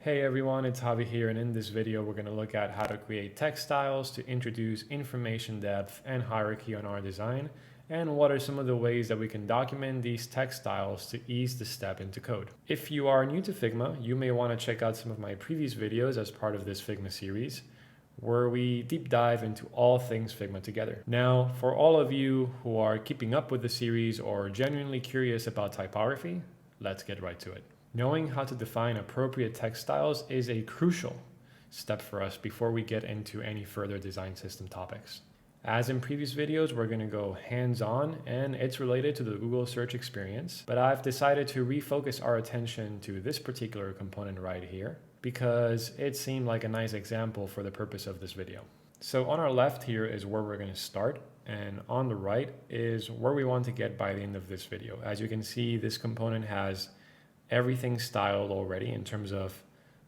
Hey everyone, it's Javi here, and in this video we're going to look at how to create text styles to introduce information depth and hierarchy on our design, and what are some of the ways that we can document these text styles to ease the step into code. If you are new to Figma, you may want to check out some of my previous videos as part of this Figma series, where we deep dive into all things Figma together. Now, for all of you who are keeping up with the series or genuinely curious about typography, let's get right to it. Knowing how to define appropriate text styles is a crucial step for us before we get into any further design system topics. As in previous videos, we're going to go hands-on, and it's related to the Google search experience, but I've decided to refocus our attention to this particular component right here because it seemed like a nice example for the purpose of this video. So on our left here is where we're going to start, and on the right is where we want to get by the end of this video. As you can see, this component has everything styled already in terms of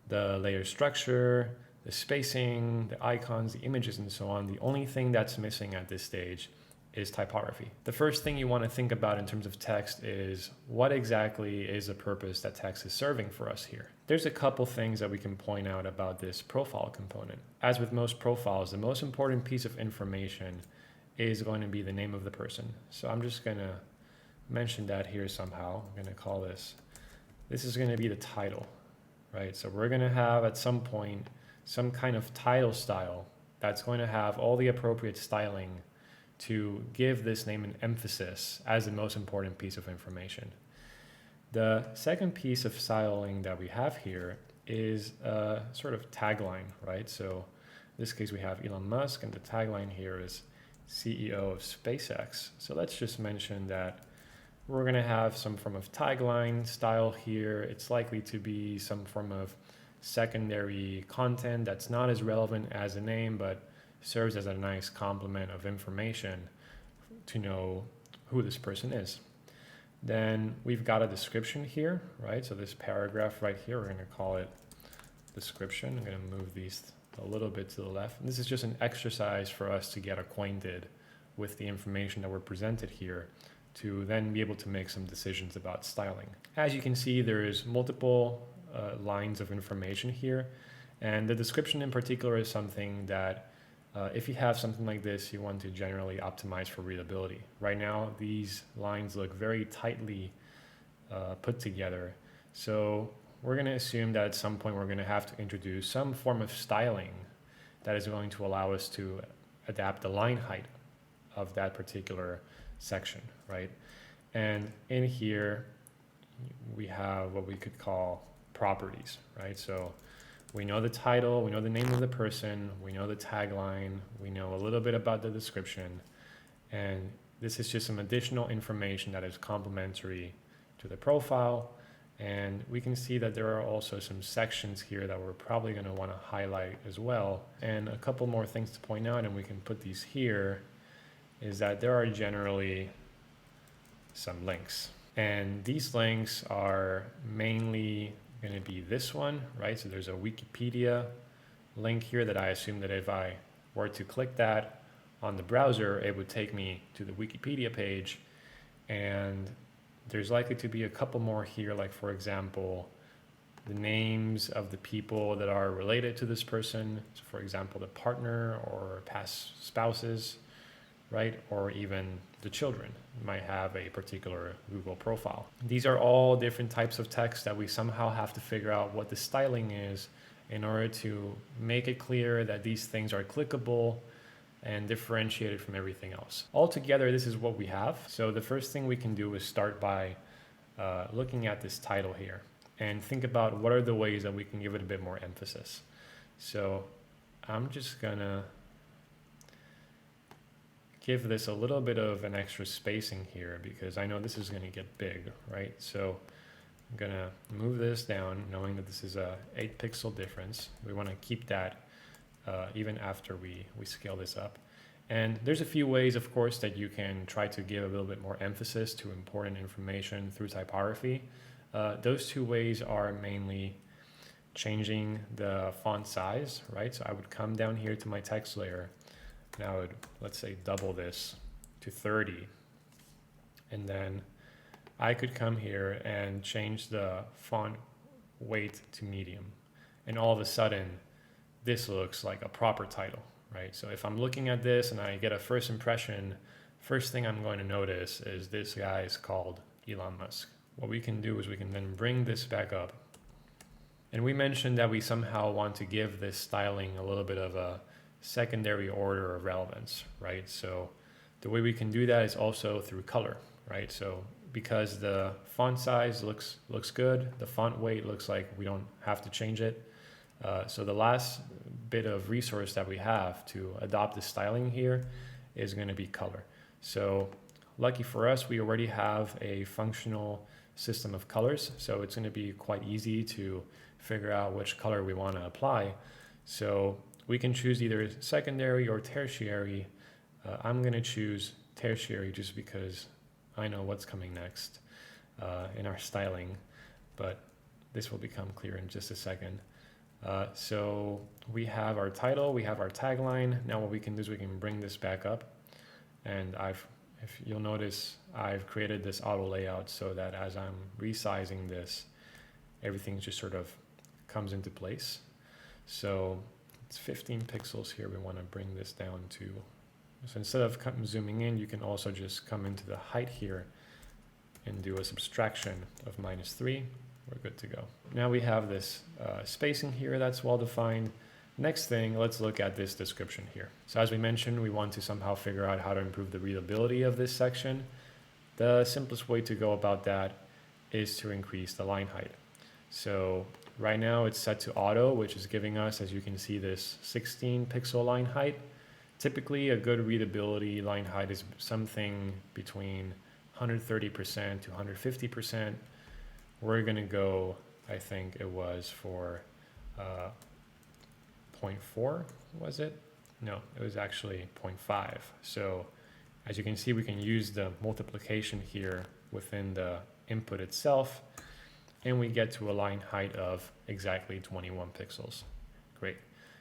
the layer structure, the spacing, the icons, the images, and so on. The only thing that's missing at this stage is typography. The first thing you want to think about in terms of text is what exactly is the purpose that text is serving for us here. There's a couple things that we can point out about this profile component. As with most profiles, the most important piece of information is going to be the name of the person. So I'm just going to mention that here somehow. I'm going to call this is going to be the title, right? So we're going to have at some point some kind of title style that's going to have all the appropriate styling to give this name an emphasis as the most important piece of information. The second piece of styling that we have here is a sort of tagline, right? So in this case, we have Elon Musk, and the tagline here is CEO of SpaceX. So let's just mention that we're going to have some form of tagline style here. It's likely to be some form of secondary content that's not as relevant as the name, but serves as a nice complement of information to know who this person is. Then we've got a description here, right? So this paragraph right here, we're going to call it description. I'm going to move these a little bit to the left. And this is just an exercise for us to get acquainted with the information that we're presented here, to then be able to make some decisions about styling. As you can see, there is multiple lines of information here, and the description in particular is something that if you have something like this, you want to generally optimize for readability. Right now, these lines look very tightly put together, so we're going to assume that at some point we're going to have to introduce some form of styling that is going to allow us to adapt the line height of that particular section, right? And in here we have what we could call properties, right? So we know the title, we know the name of the person, we know the tagline, we know a little bit about the description, and this is just some additional information that is complementary to the profile. And we can see that there are also some sections here that we're probably going to want to highlight as well. And a couple more things to point out, and we can put these here, is that there are generally some links. And these links are mainly going to be this one, right? So there's a Wikipedia link here that I assume that if I were to click that on the browser, it would take me to the Wikipedia page. And there's likely to be a couple more here, like for example, the names of the people that are related to this person. So for example, the partner or past spouses, right? Or even the children might have a particular Google profile. These are all different types of text that we somehow have to figure out what the styling is in order to make it clear that these things are clickable and differentiated from everything else. Altogether, this is what we have. So the first thing we can do is start by looking at this title here and think about what are the ways that we can give it a bit more emphasis. So I'm just gonna give this a little bit of an extra spacing here because I know this is going to get big, right? So I'm going to move this down, knowing that this is a 8 pixel difference. We want to keep that even after we scale this up. And there's a few ways, of course, that you can try to give a little bit more emphasis to important information through typography. Those two ways are mainly changing the font size, right? So I would come down here to my text layer. Now I would, let's say, double this to 30. And then I could come here and change the font weight to medium. and all of a sudden this looks like a proper title, right? So if I'm looking at this and I get a first impression, first thing I'm going to notice is this guy is called Elon Musk. What we can do is we can then bring this back up. And we mentioned that we somehow want to give this styling a little bit of a secondary order of relevance, right? So the way we can do that is also through color, right? So because the font size looks good, the font weight looks like we don't have to change it. So the last bit of resource that we have to adopt the styling here is going to be color. So lucky for us, we already have a functional system of colors. So it's going to be quite easy to figure out which color we want to apply. So we can choose either secondary or tertiary. I'm going to choose tertiary just because I know what's coming next in our styling, but this will become clear in just a second. So we have our title, we have our tagline. Now what we can do is we can bring this back up, and if you'll notice, I've created this auto layout so that as I'm resizing this, everything just sort of comes into place. So it's 15 pixels here. We want to bring this down to, so instead of zooming in, you can also just come into the height here and do a subtraction of -3. We're good to go. Now we have this spacing here that's well defined. Next thing, let's look at this description here. So as we mentioned, we want to somehow figure out how to improve the readability of this section. The simplest way to go about that is to increase the line height. So right now it's set to auto, which is giving us, as you can see, this 16 pixel line height. Typically a good readability line height is something between 130% to 150%. We're going to go, I think it was for 0.4, was it? No, it was actually 0.5. So as you can see, we can use the multiplication here within the input itself, and we get to a line height of exactly 21 pixels. Great.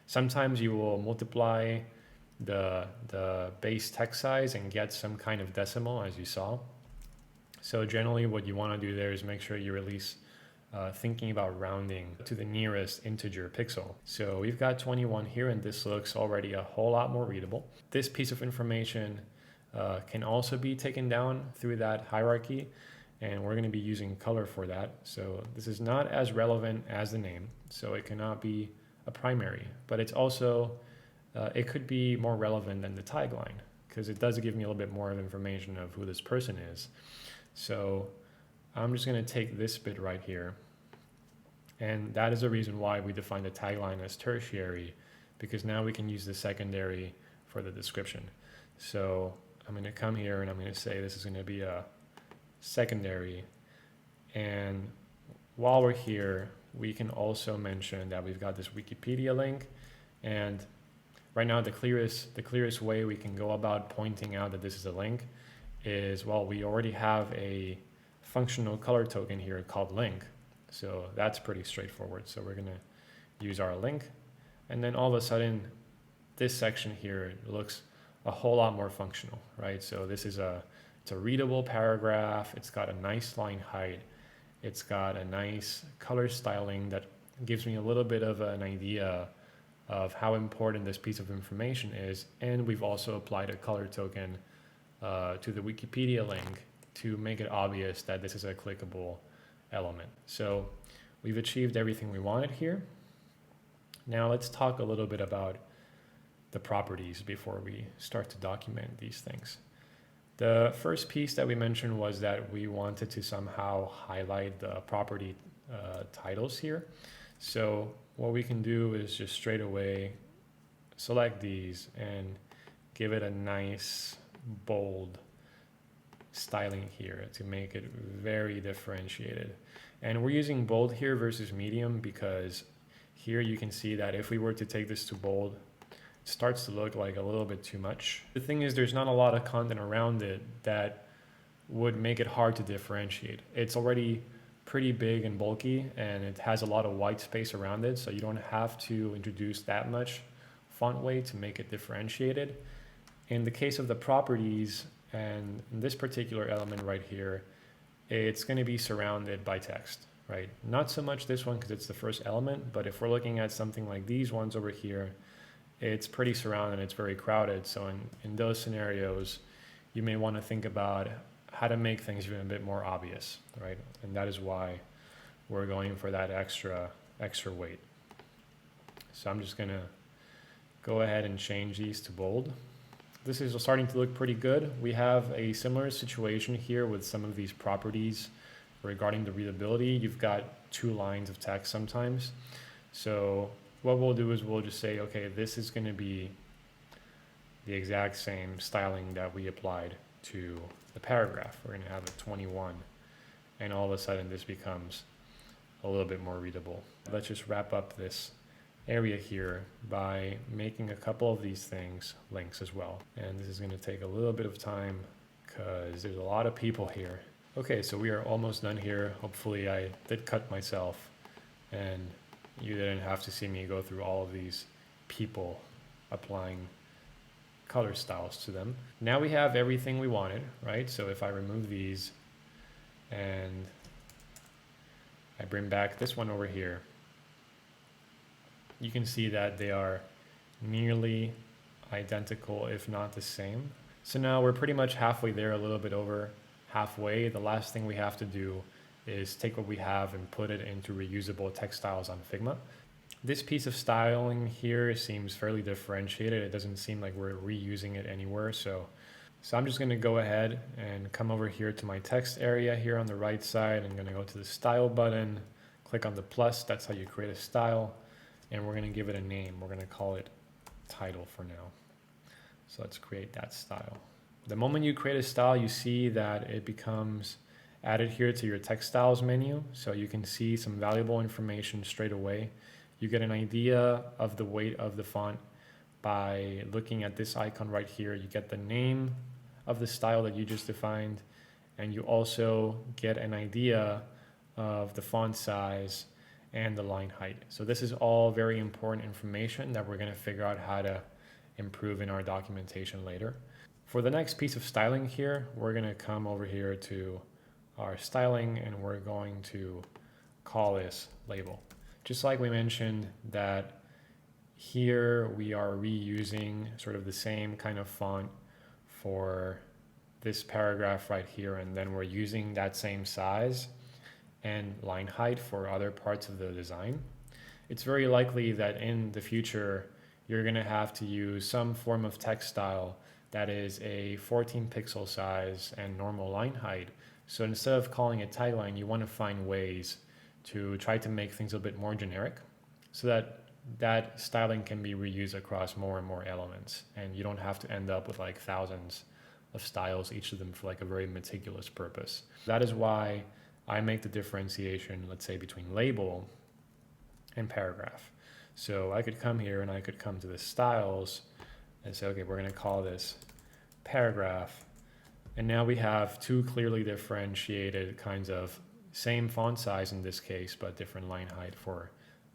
Sometimes you will multiply the base text size and get some kind of decimal, as you saw. So generally what you want to do there is make sure you're at least thinking about rounding to the nearest integer pixel. So we've got 21 here, and this looks already a whole lot more readable. This piece of information can also be taken down through that hierarchy, and we're going to be using color for that. So this is not as relevant as the name, so it cannot be a primary, but it's also, it could be more relevant than the tagline, because it does give me a little bit more of information of who this person is. So I'm just going to take this bit right here, and that is the reason why we define the tagline as tertiary, because now we can use the secondary for the description. So I'm going to come here and I'm going to say this is going to be a secondary, and while we're here we can also mention that we've got this Wikipedia link, and right now the clearest way we can go about pointing out that this is a link is, well, we already have a functional color token here called link, so that's pretty straightforward. So we're going to use our link, and then all of a sudden this section here looks a whole lot more functional, right? So this is it's a readable paragraph. It's got a nice line height. It's got a nice color styling that gives me a little bit of an idea of how important this piece of information is. And we've also applied a color token to the Wikipedia link to make it obvious that this is a clickable element. So we've achieved everything we wanted here. Now let's talk a little bit about the properties before we start to document these things. The first piece that we mentioned was that we wanted to somehow highlight the property titles here. So what we can do is just straight away select these and give it a nice bold styling here to make it very differentiated. And we're using bold here versus medium because here you can see that if we were to take this to bold, it starts to look like a little bit too much. The thing is, there's not a lot of content around it that would make it hard to differentiate. It's already pretty big and bulky, and it has a lot of white space around it, so you don't have to introduce that much font weight to make it differentiated. In the case of the properties, and in this particular element right here, it's going to be surrounded by text, right? Not so much this one because it's the first element, but if we're looking at something like these ones over here, it's pretty surrounded, it's very crowded. So in those scenarios, you may want to think about how to make things even a bit more obvious, right? And that is why we're going for that extra weight. So I'm just gonna go ahead and change these to bold. This is starting to look pretty good. We have a similar situation here with some of these properties regarding the readability. You've got 2 lines of text sometimes. So what we'll do is we'll just say, okay, this is going to be the exact same styling that we applied to the paragraph. We're going to have a 21, and all of a sudden this becomes a little bit more readable. Let's just wrap up this area here by making a couple of these things links as well. And this is going to take a little bit of time because there's a lot of people here. Okay, so we are almost done here. Hopefully I did cut myself and you didn't have to see me go through all of these people applying color styles to them. Now we have everything we wanted, right? So if I remove these and I bring back this one over here, you can see that they are nearly identical, if not the same. So now we're pretty much halfway there, a little bit over halfway. The last thing we have to do is take what we have and put it into reusable textiles on Figma. This piece of styling here seems fairly differentiated. It doesn't seem like we're reusing it anywhere. So I'm just gonna go ahead and come over here to my text area here on the right side. I'm gonna go to the style button, click on the plus, that's how you create a style. And we're gonna give it a name. We're gonna call it title for now. So let's create that style. The moment you create a style, you see that it becomes added here to your text styles menu. So you can see some valuable information straight away. You get an idea of the weight of the font by looking at this icon right here. You get the name of the style that you just defined, and you also get an idea of the font size and the line height. So this is all very important information that we're going to figure out how to improve in our documentation later. For the next piece of styling here, we're going to come over here to our styling and we're going to call this label. Just like we mentioned that here we are reusing sort of the same kind of font for this paragraph right here, and then we're using that same size and line height for other parts of the design. It's very likely that in the future, you're gonna have to use some form of text style that is a 14 pixel size and normal line height. So instead of calling it tagline, you wanna find ways to try to make things a bit more generic so that that styling can be reused across more and more elements. And you don't have to end up with like thousands of styles, each of them for like a very meticulous purpose. That is why I make the differentiation, let's say, between label and paragraph. So I could come here and I could come to the styles and say, okay, we're going to call this paragraph. And now we have 2 clearly differentiated kinds of same font size in this case, but different line height for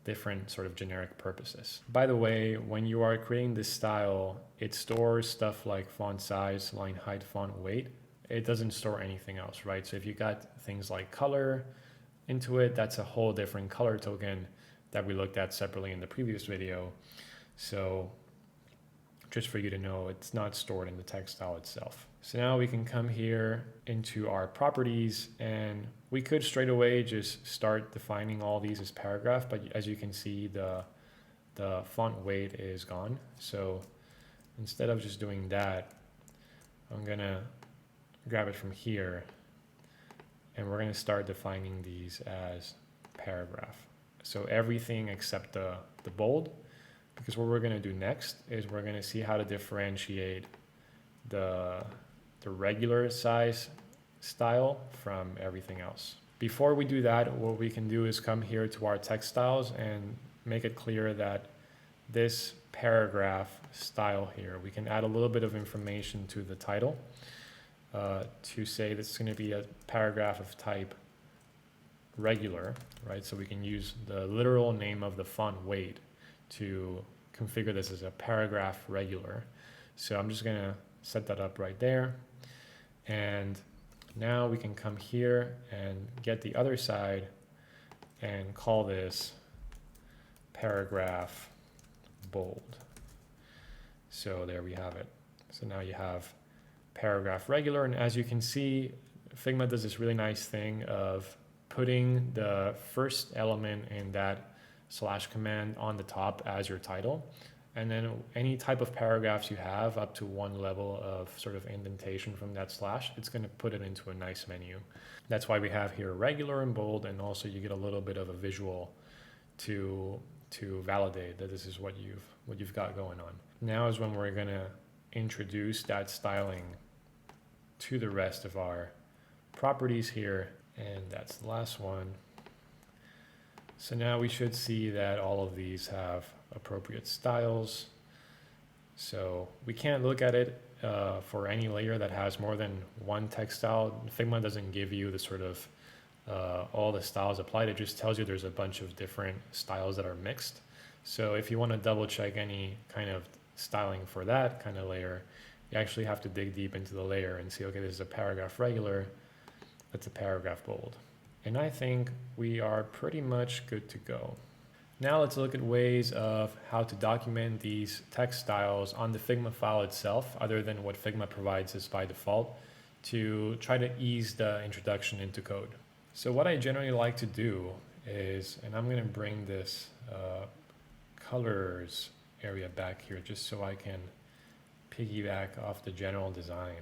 different sort of generic purposes. By the way, when you are creating this style, it stores stuff like font size, line height, font weight. It doesn't store anything else, right? So if you got things like color into it, that's a whole different color token that we looked at separately in the previous video. So just for you to know, it's not stored in the text style itself. So now we can come here into our properties and we could straight away just start defining all these as paragraph, but as you can see, the font weight is gone. So instead of just doing that, I'm gonna grab it from here and we're going to start defining these as paragraph. So everything except the bold, because what we're going to do next is we're going to see how to differentiate the regular size style from everything else. Before we do that, what we can do is come here to our text styles and make it clear that this paragraph style here, we can add a little bit of information to the title. To say this is going to be a paragraph of type regular, right? So we can use the literal name of the font weight to configure this as a paragraph regular. So I'm just going to set that up right there. And now we can come here and get the other side and call this paragraph bold. So there we have it. So now you have paragraph regular, and as you can see, Figma does this really nice thing of putting the first element in that slash command on the top as your title. And then any type of paragraphs you have up to one level of sort of indentation from that slash, it's going to put it into a nice menu. That's why we have here regular and bold, and also you get a little bit of a visual to validate that this is what you've got going on. Now is when we're going to introduce that styling to the rest of our properties here, and that's the last one. So now we should see that all of these have appropriate styles. So we can't look at it for any layer that has more than one text style. Figma doesn't give you the sort of all the styles applied. It just tells you there's a bunch of different styles that are mixed. So if you want to double check any kind of styling for that kind of layer, you actually have to dig deep into the layer and see, okay, this is a paragraph regular, that's a paragraph bold. And I think we are pretty much good to go. Now let's look at ways of how to document these text styles on the Figma file itself, other than what Figma provides us by default, to try to ease the introduction into code. So what I generally like to do is, and I'm going to bring this colors area back here just so I can piggyback off the general design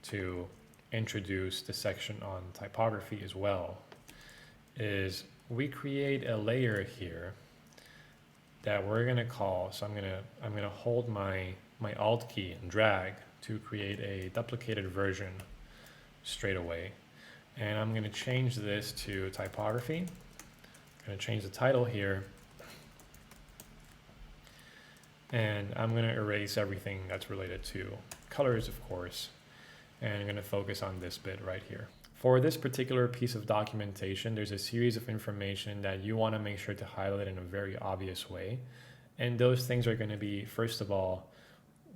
to introduce the section on typography as well, is we create a layer here that we're going to call, so I'm going to hold my alt key and drag to create a duplicated version straight away. And I'm going to change this to typography. I'm going to change the title here. And I'm going to erase everything that's related to colors, of course. And I'm going to focus on this bit right here. For this particular piece of documentation, there's a series of information that you want to make sure to highlight in a very obvious way. And those things are going to be, first of all,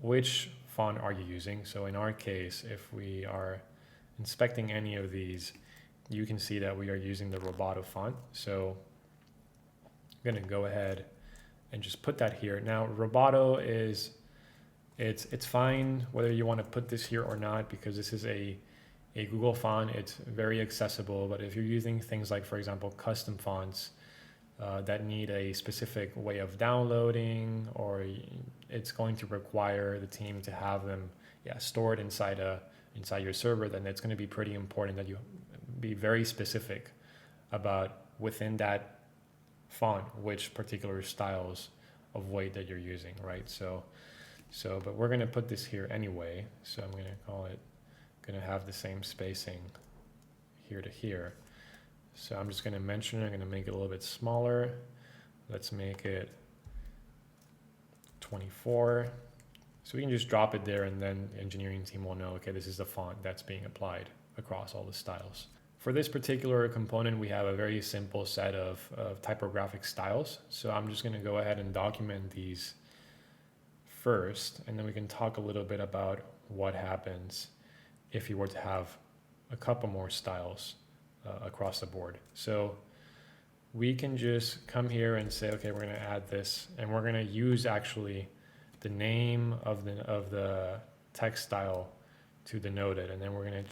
which font are you using? So in our case, if we are inspecting any of these, you can see that we are using the Roboto font. So I'm going to go ahead and just put that here. Now, Roboto is, it's fine whether you want to put this here or not, because this is a Google font. It's very accessible, but if you're using things like, for example, custom fonts that need a specific way of downloading, or it's going to require the team to have them stored inside your server, then it's going to be pretty important that you be very specific about within that font which particular styles of weight that you're using, right? So but we're going to put this here anyway, so I'm going to call it, going to have the same spacing here to here. So I'm just going to mention it. I'm going to make it a little bit smaller. Let's make it 24. So we can just drop it there, and then the engineering team will know, okay, this is the font that's being applied across all the styles. For this particular component, we have a very simple set of typographic styles. So I'm just going to go ahead and document these first, and then we can talk a little bit about what happens if you were to have a couple more styles across the board. So we can just come here and say, okay, we're going to add this, and we're going to use actually the name of the text style to denote it, and then we're going to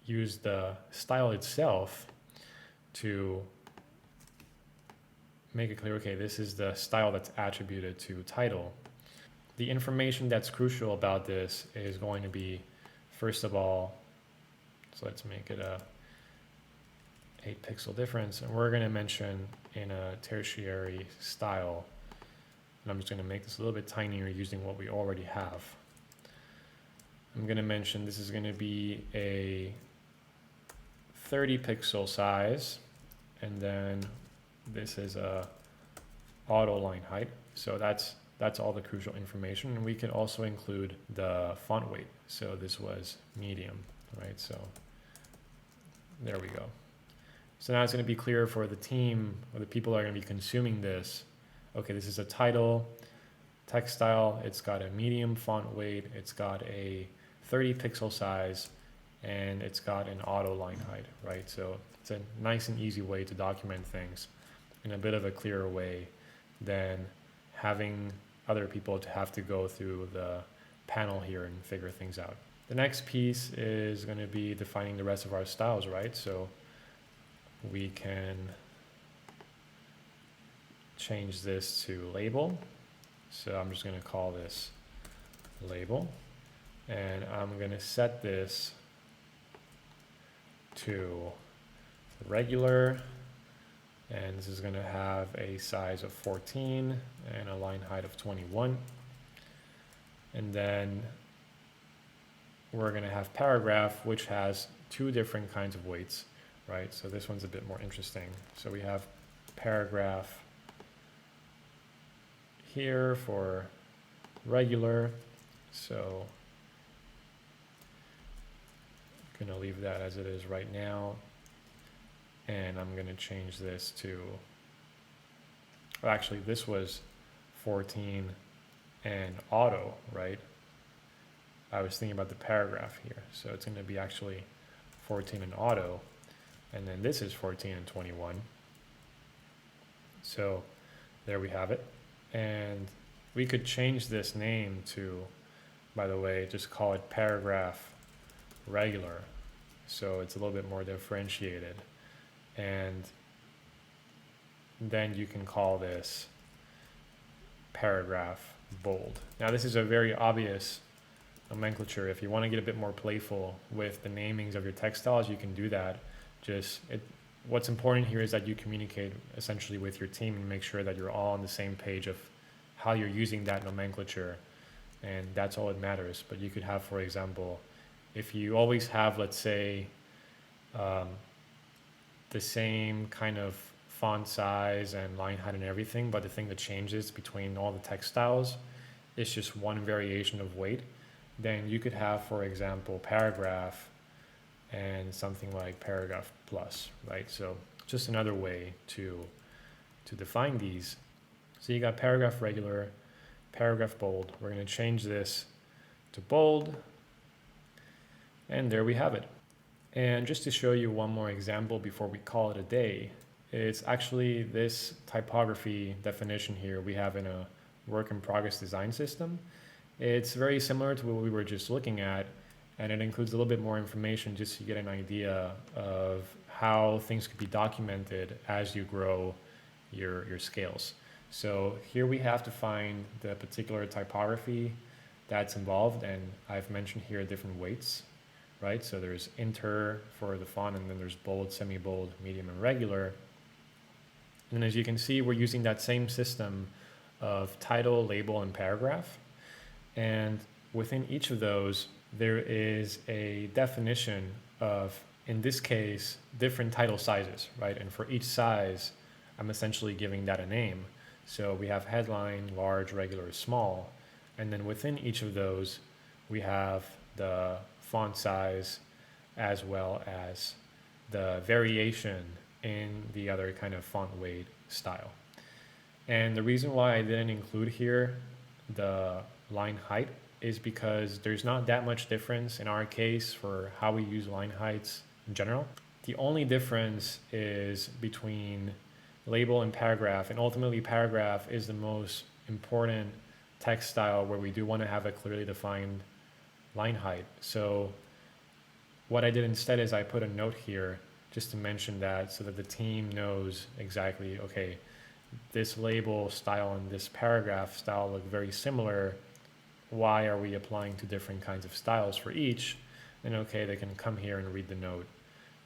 use the style itself to make it clear, okay, this is the style that's attributed to title. The information that's crucial about this is going to be, first of all, so let's make it a 8 pixel difference, and we're going to mention in a tertiary style, and I'm just going to make this a little bit tinier using what we already have. I'm going to mention this is going to be a 30 pixel size, and then this is a auto line height. So that's all the crucial information. And we can also include the font weight. So this was medium, right? So there we go. So now it's going to be clear for the team, or the people that are going to be consuming this. Okay, this is a title, text style. It's got a medium font weight. It's got a 30 pixel size, and it's got an auto line height, right? So it's a nice and easy way to document things in a bit of a clearer way than having other people to have to go through the panel here and figure things out. The next piece is going to be defining the rest of our styles, right? So we can change this to label. So I'm just going to call this label, and I'm going to set this to regular, and this is going to have a size of 14 and a line height of 21. And then we're going to have paragraph, which has two different kinds of weights, right? So this one's a bit more interesting. So we have paragraph here for regular. So I'm going to leave that as it is right now. And I'm going to change this to, well, actually this was 14 and auto, right? I was thinking about the paragraph here. So it's going to be actually 14 and auto. And then this is 14 and 21. So there we have it. And we could change this name to, by the way, just call it paragraph regular. So it's a little bit more differentiated. And then you can call this paragraph bold. Now this is a very obvious nomenclature. If you want to get a bit more playful with the namings of your text styles, you can do that. What's important here is that you communicate essentially with your team and make sure that you're all on the same page of how you're using that nomenclature, and that's all that matters. But you could have, for example, if you always have, let's say, the same kind of font size and line height and everything, but the thing that changes between all the text styles is just one variation of weight, then you could have, for example, paragraph and something like paragraph plus, right? So just another way to define these. So you got paragraph regular, paragraph bold. We're going to change this to bold, and there we have it. And just to show you one more example before we call it a day, it's actually this typography definition here we have in a work in progress design system. It's very similar to what we were just looking at, and it includes a little bit more information just to get an idea of how things could be documented as you grow your scales. So here we have to find the particular typography that's involved, and I've mentioned here different weights, right? So there's inter for the font, and then there's bold, semi-bold, medium, and regular. And as you can see, we're using that same system of title, label, and paragraph. And within each of those, there is a definition of, in this case, different title sizes, right? And for each size, I'm essentially giving that a name. So we have headline, large, regular, small. And then within each of those, we have the font size as well as the variation in the other kind of font weight style. And the reason why I didn't include here the line height is because there's not that much difference in our case for how we use line heights in general. The only difference is between label and paragraph, and ultimately paragraph is the most important text style where we do want to have a clearly defined line height. So what I did instead is I put a note here just to mention that, so that the team knows exactly, okay, this label style and this paragraph style look very similar. Why are we applying to different kinds of styles for each? And okay, they can come here and read the note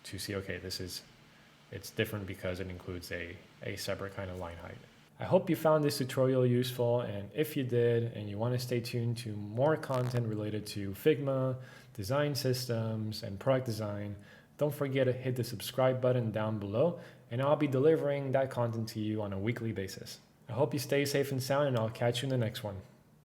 to see, okay, it's different because it includes a separate kind of line height. I hope you found this tutorial useful, and if you did and you want to stay tuned to more content related to Figma, design systems, and product design, don't forget to hit the subscribe button down below, and I'll be delivering that content to you on a weekly basis. I hope you stay safe and sound, and I'll catch you in the next one.